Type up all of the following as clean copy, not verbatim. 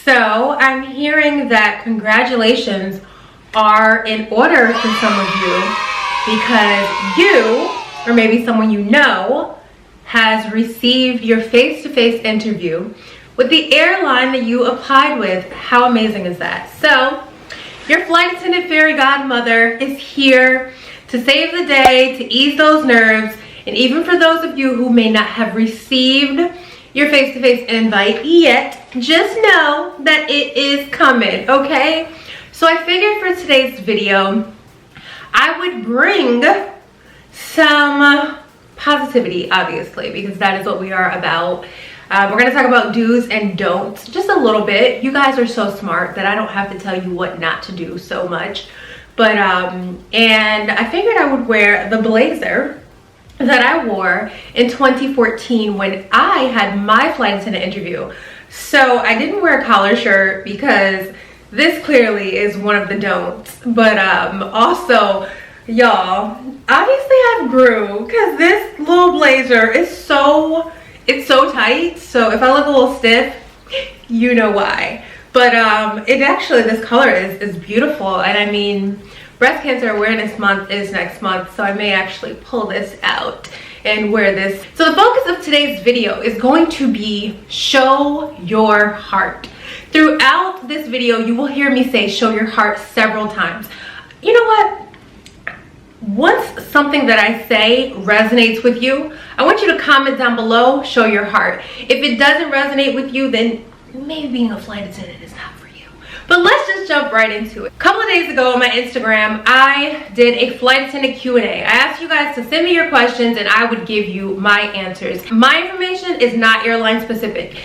So I'm hearing that congratulations are in order for some of you because you, or maybe someone you know, has received your face-to-face interview with the airline that you applied with. How amazing is that? So your flight attendant fairy godmother is here to save the day, to ease those nerves, and even for those of you who may not have received your face-to-face invite yet, just know that it is coming, okay? So I figured for today's video, I would bring some positivity, obviously, because that is what we are about. We're gonna talk about do's and don'ts just a little bit. You guys are so smart that I don't have to tell you what not to do so much. But, and I figured I would wear the blazer that I wore in 2014 when I had my flight attendant interview. So I didn't wear a collar shirt because this clearly is one of the don'ts. But also, y'all, obviously I've grew because this little blazer is it's so tight. So if I look a little stiff, you know why. But it actually, this color is beautiful. And I mean, Breast Cancer Awareness Month is next month, so I may actually pull this out and wear this. So the focus of today's video is going to be show your heart. Throughout this video, you will hear me say show your heart several times. You know what? Once something that I say resonates with you, I want you to comment down below, show your heart. If it doesn't resonate with you, then maybe being a flight attendant is not for you. But let's just jump right into it. A couple of days ago on my Instagram, I did a flight attendant Q&A. I asked you guys to send me your questions and I would give you my answers. My information is not airline specific.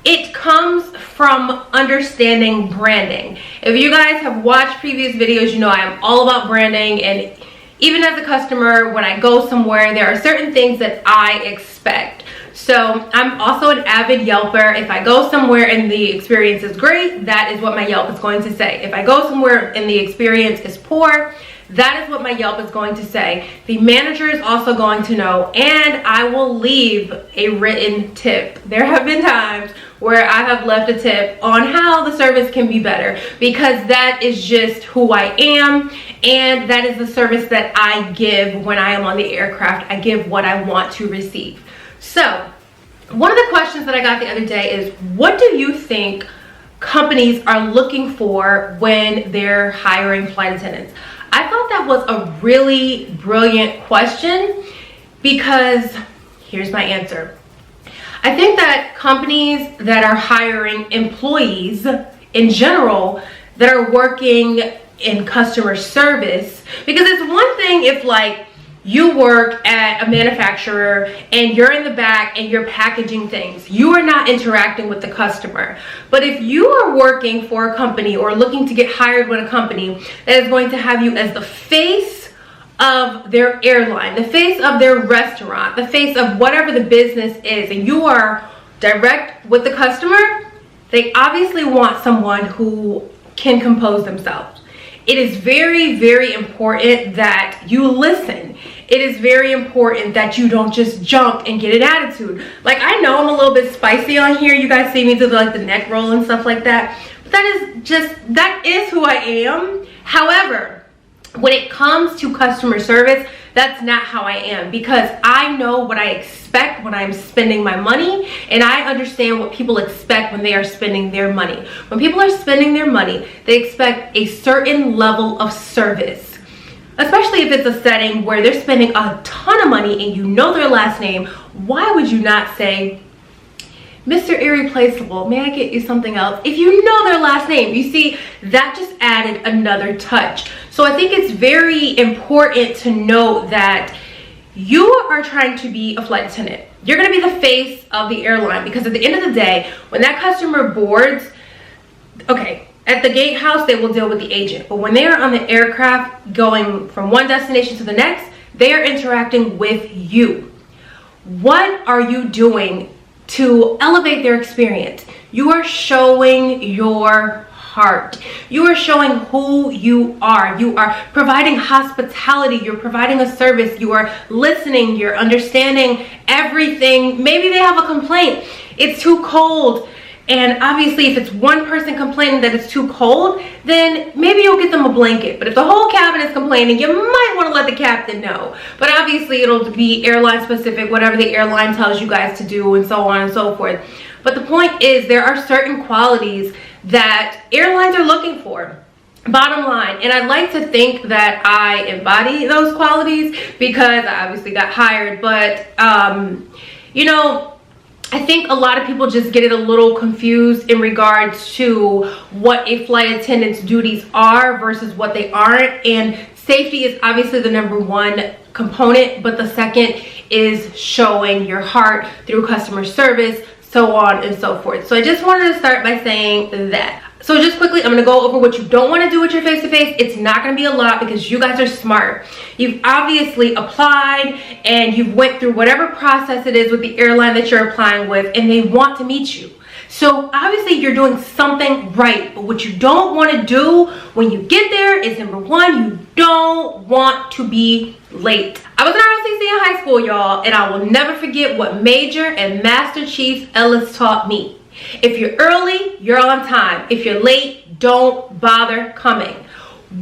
It comes from understanding branding. If you guys have watched previous videos, you know I am all about branding, and even as a customer, when I go somewhere, there are certain things that I expect. So I'm also an avid Yelper. If I go somewhere and the experience is great, that is what my Yelp is going to say. If I go somewhere and the experience is poor, that is what my Yelp is going to say. The manager is also going to know, and I will leave a written tip. There have been times where I have left a tip on how the service can be better, because that is just who I am, and that is the service that I give when I am on the aircraft. I give what I want to receive. So one of the questions that I got the other day is, what do you think companies are looking for when they're hiring flight attendants? I thought that was a really brilliant question, because here's my answer. I think that companies that are hiring employees in general that are working in customer service, because it's one thing if like you work at a manufacturer and you're in the back and you're packaging things, you are not interacting with the customer. But if you are working for a company or looking to get hired with a company that is going to have you as the face of their airline, the face of their restaurant, the face of whatever the business is, and you are direct with the customer, they obviously want someone who can compose themselves. It is very, very important that you listen. It is very important that you don't just jump and get an attitude. Like, I know I'm a little bit spicy on here. You guys see me do like the neck roll and stuff like that. But that is who I am. However, when it comes to customer service, that's not how I am, because I know what I expect when I'm spending my money, and I understand what people expect when they are spending their money. When people are spending their money, they expect a certain level of service, especially if it's a setting where they're spending a ton of money and you know their last name. Why would you not say, Mr. Irreplaceable, may I get you something else? If you know their last name, you see, that just added another touch. So I think it's very important to note that you are trying to be a flight attendant. You're gonna be the face of the airline, because at the end of the day, when that customer boards, okay, at the gatehouse, they will deal with the agent. But when they are on the aircraft going from one destination to the next, they are interacting with you. What are you doing to elevate their experience? You are showing your heart. You are showing who you are. You are providing hospitality. You're providing a service. You are listening. You're understanding everything. Maybe they have a complaint. It's too cold. And obviously if it's one person complaining that it's too cold, then maybe you'll get them a blanket. But if the whole cabin is complaining, you might want to let the captain know. But obviously it'll be airline specific, whatever the airline tells you guys to do, and so on and so forth. But the point is, there are certain qualities that airlines are looking for. Bottom line, and I'd like to think that I embody those qualities because I obviously got hired, but you know, I think a lot of people just get it a little confused in regards to what a flight attendant's duties are versus what they aren't. And safety is obviously the #1 component, but the second is showing your heart through customer service, so on and so forth. So I just wanted to start by saying that. So just quickly, I'm going to go over what you don't want to do with your face-to-face. It's not going to be a lot because you guys are smart. You've obviously applied and you've went through whatever process it is with the airline that you're applying with, and they want to meet you. So obviously you're doing something right, but what you don't want to do when you get there is #1, you don't want to be late. I was in ROTC in high school, y'all, and I will never forget what Major and Master Chief Ellis taught me. If you're early, you're on time. If you're late, don't bother coming.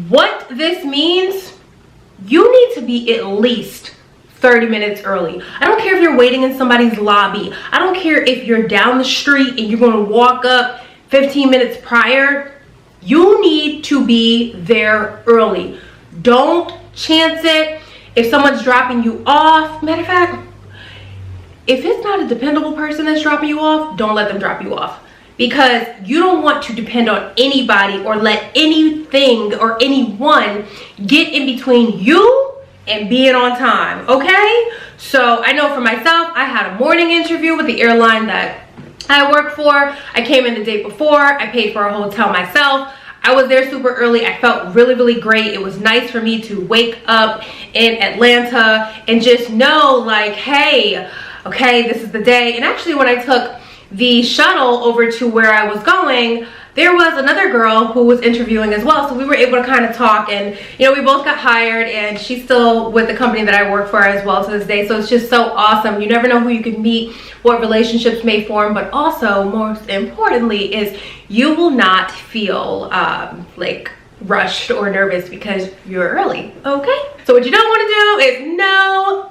What this means, you need to be at least 30 minutes early. I don't care if you're waiting in somebody's lobby. I don't care if you're down the street and you're going to walk up 15 minutes prior. You need to be there early. Don't chance it. If someone's dropping you off, matter of fact, if it's not a dependable person that's dropping you off, don't let them drop you off, because you don't want to depend on anybody or let anything or anyone get in between you and being on time, okay? So I know for myself, I had a morning interview with the airline that I work for. I came in the day before. I paid for a hotel myself. I was there super early. I felt really, really great. It was nice for me to wake up in Atlanta and just know, like, hey, okay, this is the day. And actually, when I took the shuttle over to where I was going, there was another girl who was interviewing as well. So we were able to kind of talk, and you know, we both got hired, and she's still with the company that I work for as well to this day. So it's just so awesome. You never know who you could meet, what relationships may form, but also most importantly is you will not feel like rushed or nervous because you're early, okay? So what you don't want to do is no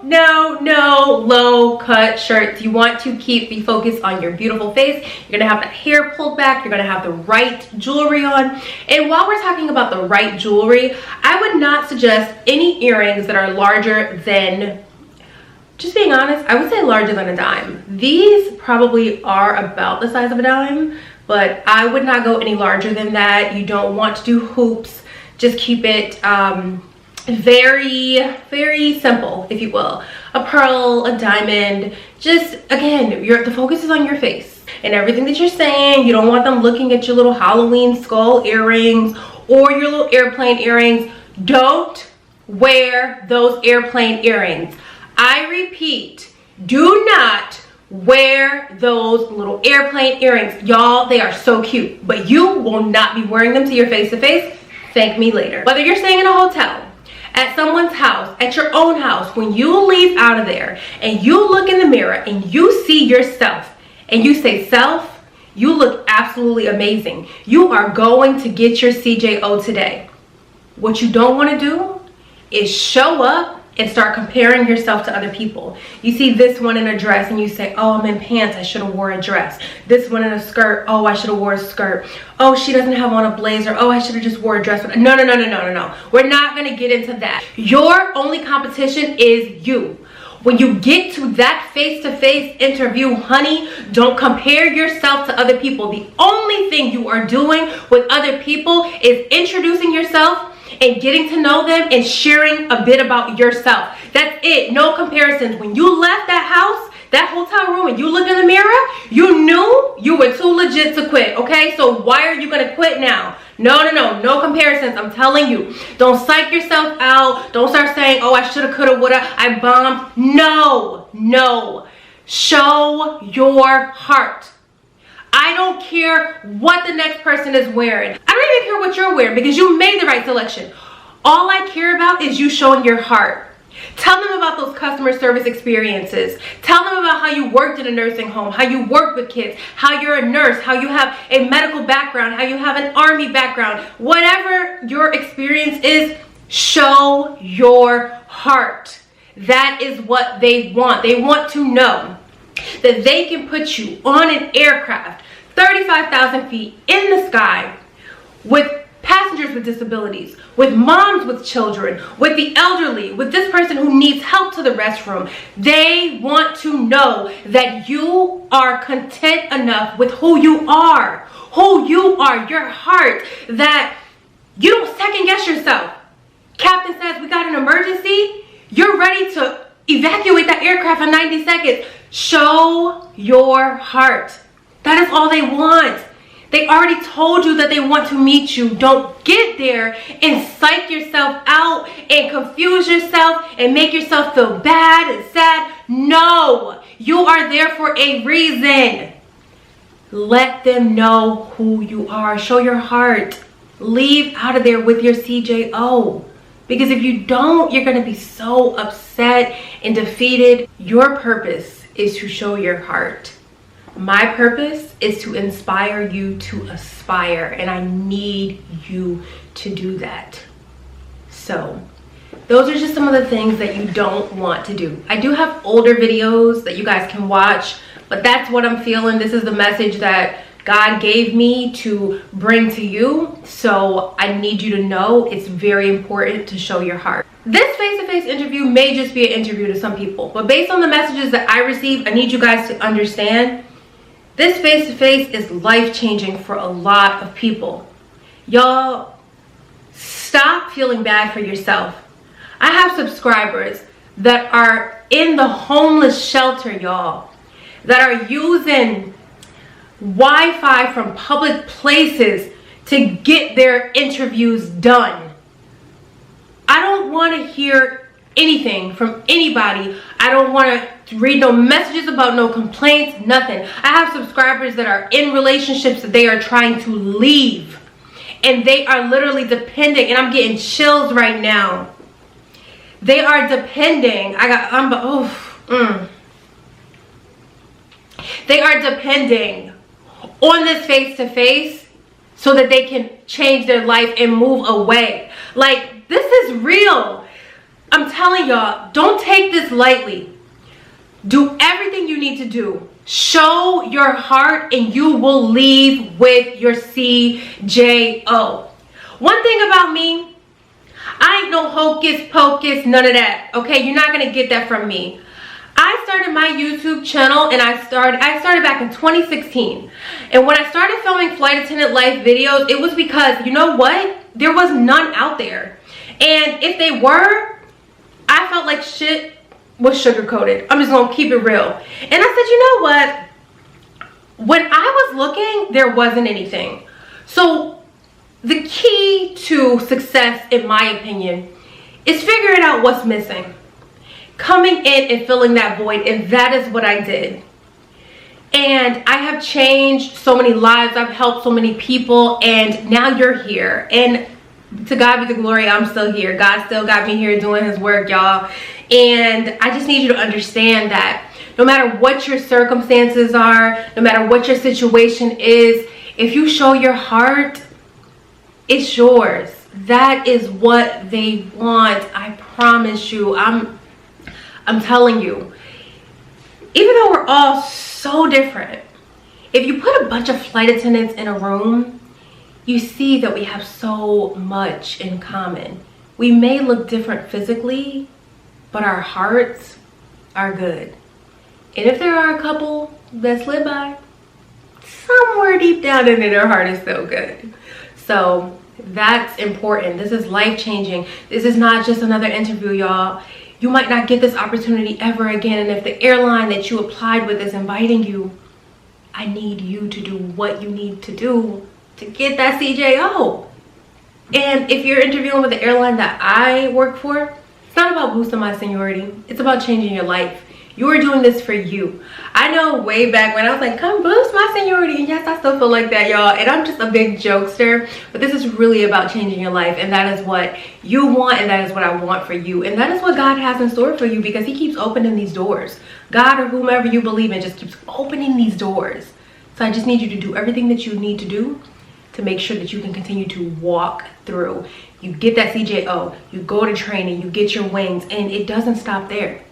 low cut shirts. You want to keep the focus on your beautiful face. You're gonna have the hair pulled back. You're gonna have the right jewelry on. And while we're talking about the right jewelry, I would not suggest any earrings that are larger than, just being honest, I would say larger than a dime. These probably are about the size of a dime, but I would not go any larger than that. You don't want to do hoops. Just keep it very, very simple, if you will. A pearl, a diamond. Just, again, the focus is on your face and everything that you're saying. You don't want them looking at your little Halloween skull earrings or your little airplane earrings. Don't wear those airplane earrings. I repeat, do not wear those little airplane earrings. Y'all, they are so cute, but you will not be wearing them to your face-to-face. Thank me later. Whether you're staying in a hotel, at someone's house, at your own house, when you leave out of there and you look in the mirror and you see yourself and you say, self, you look absolutely amazing. You are going to get your CJO today. What you don't want to do is show up and start comparing yourself to other people. You see this one in a dress and you say, oh, I'm in pants, I should have wore a dress. This one in a skirt, oh, I should have wore a skirt. Oh, she doesn't have on a blazer, oh, I should have just wore a dress. No. We're not gonna get into that. Your only competition is you. When you get to that face-to-face interview, honey, don't compare yourself to other people. The only thing you are doing with other people is introducing yourself and getting to know them and sharing a bit about yourself. That's it. No comparisons. When you left that house, that hotel room, and you looked in the mirror, you knew you were too legit to quit, okay? So why are you gonna quit now? No comparisons. I'm telling you, don't psych yourself out. Don't start saying, oh, I shoulda, coulda, woulda, I bombed. No. Show your heart. I don't care what the next person is wearing. I don't even care what you're wearing because you made the right selection. All I care about is you showing your heart. Tell them about those customer service experiences. Tell them about how you worked in a nursing home, how you worked with kids, how you're a nurse, how you have a medical background, how you have an army background. Whatever your experience is, show your heart. That is what they want. They want to know that they can put you on an aircraft 35,000 feet in the sky with passengers with disabilities, with moms with children, with the elderly, with this person who needs help to the restroom. They want to know that you are content enough with who you are, your heart, that you don't second guess yourself. Captain says, we got an emergency. You're ready to evacuate that aircraft in 90 seconds. Show your heart. That is all they want. They already told you that they want to meet you. Don't get there and psych yourself out and confuse yourself and make yourself feel bad and sad. No, you are there for a reason. Let them know who you are. Show your heart. Leave out of there with your CJO. Because if you don't, you're going to be so upset and defeated. Your purpose is to show your heart. My purpose is to inspire you to aspire, and I need you to do that. So those are just some of the things that you don't want to do. I do have older videos that you guys can watch, but that's what I'm feeling. This is the message that God gave me to bring to you. So I need you to know it's very important to show your heart. This face-to-face interview may just be an interview to some people, but based on the messages that I received, I need you guys to understand this face-to-face is life-changing for a lot of people. Y'all, stop feeling bad for yourself. I have subscribers that are in the homeless shelter, y'all, that are using Wi-Fi from public places to get their interviews done. I don't want to hear anything from anybody. I don't want to read no messages about no complaints, nothing. I have subscribers that are in relationships that they are trying to leave, and they are literally depending, and I'm getting chills right now. They are depending. They are depending on this face-to-face so that they can change their life and move away. Like, this is real. I'm telling y'all, don't take this lightly. Do everything you need to do. Show your heart and you will leave with your CJO. One thing about me, I ain't no hocus pocus, none of that. Okay, you're not gonna get that from me. I started my YouTube channel and I started back in 2016. And when I started filming flight attendant life videos, it was because, you know what? There was none out there. And if they were, I felt like shit was sugar-coated. I'm just gonna keep it real. And I said, you know what? When I was looking, there wasn't anything. So the key to success, in my opinion, is figuring out what's missing. Coming in and filling that void, and that is what I did. And I have changed so many lives. I've helped so many people, and now you're here. And to God be the glory, I'm still here. God still got me here doing his work, y'all. And I just need you to understand that no matter what your circumstances are, no matter what your situation is, if you show your heart, it's yours. That is what they want. I promise you. I'm telling you. Even though we're all so different, if you put a bunch of flight attendants in a room, you see that we have so much in common. We may look different physically, but our hearts are good. And if there are a couple that slid by, somewhere deep down in their heart is still good. So that's important. This is life-changing. This is not just another interview, y'all. You might not get this opportunity ever again. And if the airline that you applied with is inviting you, I need you to do what you need to do to get that CJO. And if you're interviewing with the airline that I work for, it's not about boosting my seniority. It's about changing your life. You are doing this for you. I know way back when I was like, come boost my seniority. And yes, I still feel like that, y'all. And I'm just a big jokester. But this is really about changing your life. And that is what you want. And that is what I want for you. And that is what God has in store for you, because he keeps opening these doors. God or whomever you believe in just keeps opening these doors. So I just need you to do everything that you need to do to make sure that you can continue to walk through. You get that CJO, you go to training, you get your wings, and it doesn't stop there.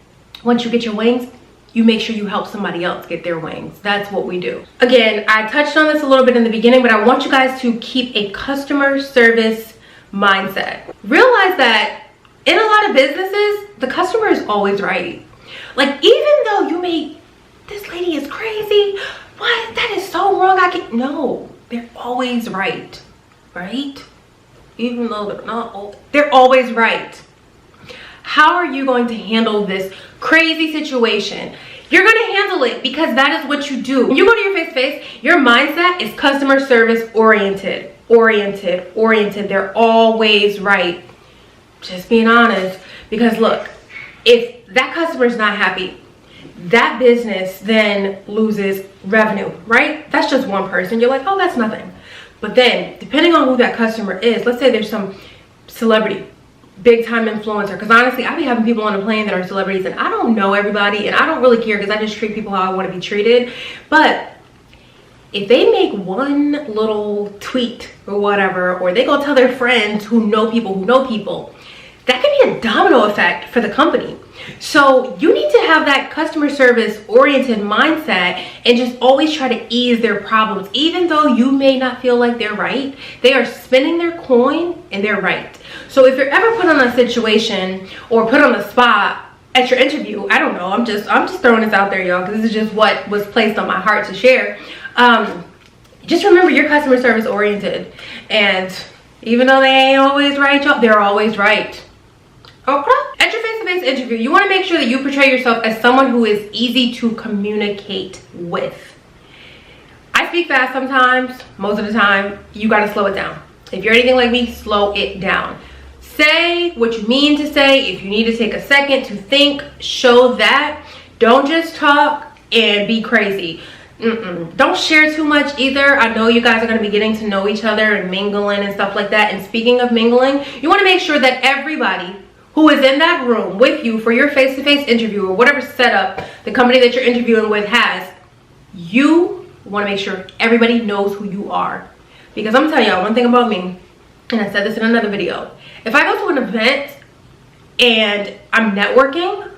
Once you get your wings, you make sure you help somebody else get their wings. That's what we do. Again, I touched on this a little bit in the beginning, but I want you guys to keep a customer service mindset. Realize that in a lot of businesses, the customer is always right. Like, even though you may, this lady is crazy, what? That is so wrong. No, they're always right, right? Even though they're not, they're always right. How are you going to handle this crazy situation? You're going to handle it because that is what you do. When you go to your face-to-face, your mindset is customer service oriented. They're always right. Just being honest. Because look, if that customer is not happy, that business then loses revenue, right? That's just one person. You're like, oh, that's nothing. But then, depending on who that customer is, let's say there's some celebrity, big time influencer, because honestly, I be having people on a plane that are celebrities and I don't know everybody and I don't really care because I just treat people how I want to be treated. But if they make one little tweet or whatever, or they go tell their friends who know people, that can be a domino effect for the company. So you need to have that customer service oriented mindset and just always try to ease their problems. Even though you may not feel like they're right, they are spinning their coin and they're right. So if you're ever put on a situation or put on the spot at your interview, I don't know, I'm just throwing this out there, y'all, because this is just what was placed on my heart to share. Just remember, you're customer service oriented, and even though they ain't always right, y'all, they're always right. Okay? At your face-to-face interview, you want to make sure that you portray yourself as someone who is easy to communicate with. I speak fast sometimes. Most of the time, you got to slow it down. If you're anything like me, slow it down. Say what you mean to say. If you need to take a second to think, show that. Don't just talk and be crazy. Don't share too much either. I know you guys are going to be getting to know each other and mingling and stuff like that. And speaking of mingling, you want to make sure that everybody who is in that room with you for your face-to-face interview or whatever setup the company that you're interviewing with has, you want to make sure everybody knows who you are. Because I'm telling y'all one thing about me, and I said this in another video. If I go to an event and I'm networking,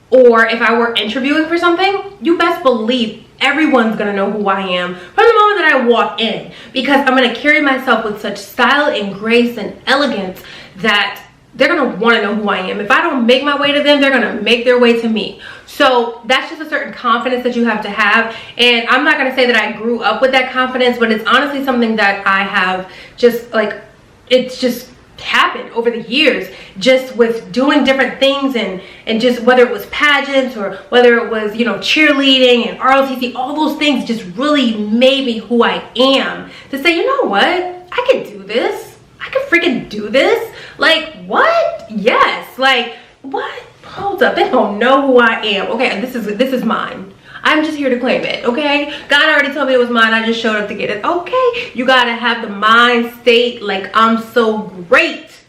or if I were interviewing for something, you best believe everyone's gonna know who I am from the moment that I walk in, because I'm gonna carry myself with such style and grace and elegance that they're gonna want to know who I am. If I don't make my way to them, they're gonna make their way to me. So that's just a certain confidence that you have to have. And I'm not gonna say that I grew up with that confidence, but it's honestly something that I have just like, it's just happened over the years, just with doing different things and just whether it was pageants or whether it was, you know, cheerleading and ROTC, all those things just really made me who I am, to say, you know what, I can do this. I can freaking do this. Like, what? Yes. Like, what? Hold up. They don't know who I am. Okay, this is mine. I'm just here to claim it, okay? God already told me it was mine. I just showed up to get it. Okay, you gotta have the mind state like I'm so great.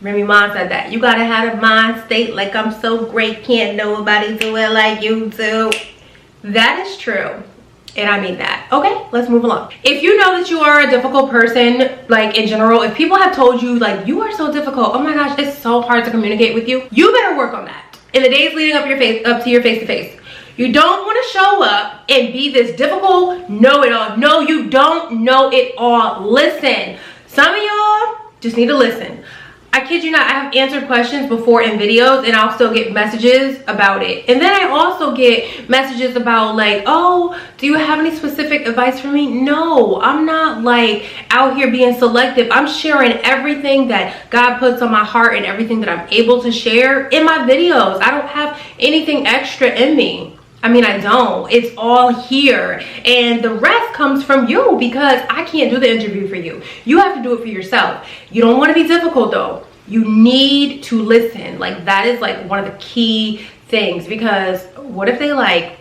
Remy Ma said that. You gotta have a mind state like I'm so great. Can't nobody do it like you do. That is true. And I mean that. Okay, let's move along. If you know that you are a difficult person, like in general, if people have told you like you are so difficult, oh my gosh, it's so hard to communicate with you, you better work on that in the days leading up to your face-to-face. You don't want to show up and be this difficult know-it-all. No, you don't know it all. Listen, some of y'all just need to listen. I kid you not, I have answered questions before in videos and I'll still get messages about it. And then I also get messages about like, oh, do you have any specific advice for me? No, I'm not like out here being selective. I'm sharing everything that God puts on my heart and everything that I'm able to share in my videos. I don't have anything extra in me. I mean, I don't. It's all here. And the rest comes from you, because I can't do the interview for you. You have to do it for yourself. You don't want to be difficult though. You need to listen. Like, that is like one of the key things, because what if they like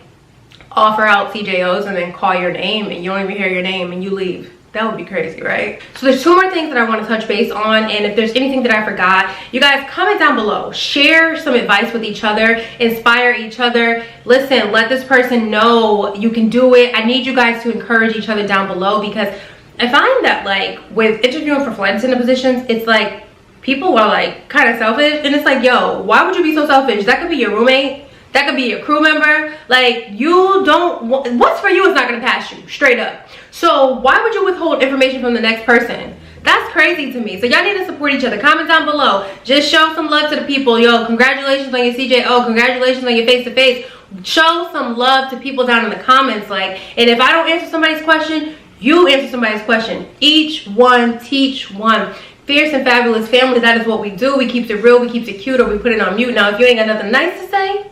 offer out CJOs and then call your name and you don't even hear your name and you leave? That would be crazy, right? So there's 2 more things that I want to touch base on, and if there's anything that I forgot, you guys comment down below. Share some advice with each other, inspire each other. Listen, let this person know you can do it. I need you guys to encourage each other down below, because I find that like with interviewing for flight attendant positions, it's like people are like kind of selfish, and it's like, yo, why would you be so selfish? That could be your roommate. That could be your crew member. Like, you don't want, what's for you is not gonna pass you, straight up. So why would you withhold information from the next person? That's crazy to me. So y'all need to support each other. Comment down below. Just show some love to the people. Yo, congratulations on your CJO. Congratulations on your face-to-face. Show some love to people down in the comments. Like, and if I don't answer somebody's question, you answer somebody's question. Each one, teach one. Fierce and fabulous family, that is what we do. We keep it real, we keep it cute, or we put it on mute. Now, if you ain't got nothing nice to say,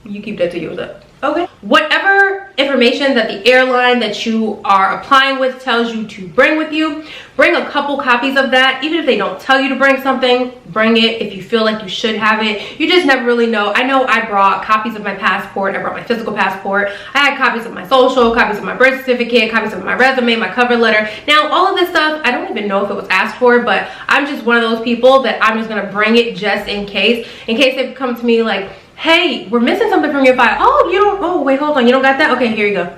you keep that to yourself, okay? Whatever information that the airline that you are applying with tells you to bring with you, bring a couple copies of that. Even if they don't tell you to bring something, bring it if you feel like you should have it. You just never really know. I know I brought copies of my passport. I brought my physical passport. I had copies of my social, copies of my birth certificate, copies of my resume, my cover letter. Now, all of this stuff, I don't even know if it was asked for, but I'm just one of those people that I'm just gonna bring it just in case they come to me like, hey, we're missing something from your file. Oh, you don't, oh, wait, hold on, you don't got that? Okay, here you go.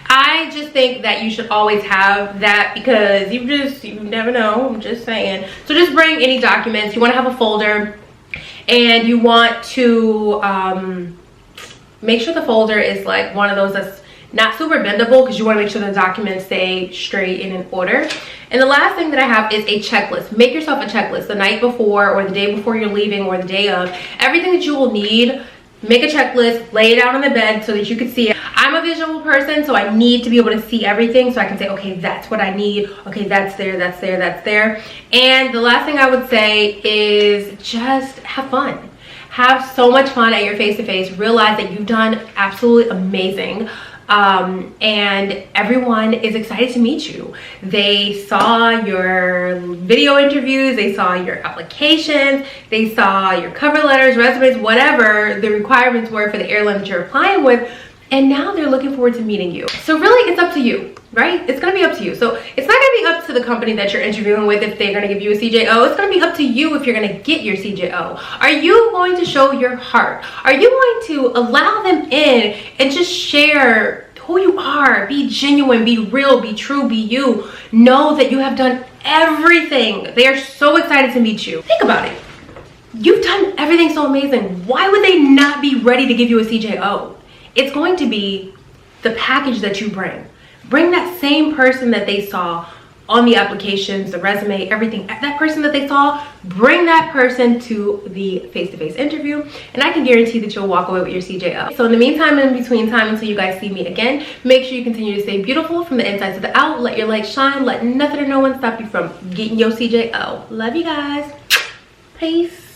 I just think that you should always have that, because you never know, I'm just saying. So just bring any documents. You want to have a folder, and you want to make sure the folder is like one of those that's not super bendable, because you want to make sure the documents stay straight and in order. And the last thing that I have is a checklist. Make yourself a checklist the night before or the day before you're leaving or the day of. Everything that you will need, make a checklist, lay it out on the bed so that you can see it. I'm a visual person, so I need to be able to see everything so I can say, okay, that's what I need. Okay, that's there, that's there, that's there. And the last thing I would say is just have fun. Have so much fun at your face-to-face. Realize that you've done absolutely amazing. And everyone is excited to meet you. They saw your video interviews, they saw your applications, they saw your cover letters, resumes, whatever the requirements were for the airline that you're applying with, and now they're looking forward to meeting you. So really, it's up to you, right? It's gonna be up to you. So it's not gonna be up to the company that you're interviewing with if they're gonna give you a CJO. It's gonna be up to you if you're gonna get your CJO. Are you going to show your heart? Are you going to allow them in and just share who you are? Be genuine, be real, be true, be you. Know that you have done everything. They are so excited to meet you. Think about it. You've done everything so amazing. Why would they not be ready to give you a CJO? It's going to be the package that you bring. Bring that same person that they saw on the applications, the resume, everything. That person that they saw, bring that person to the face-to-face interview, and I can guarantee that you'll walk away with your CJO. So in the meantime, in between time until you guys see me again, make sure you continue to stay beautiful from the inside to the out. Let your light shine. Let nothing or no one stop you from getting your CJO. Love you guys. Peace.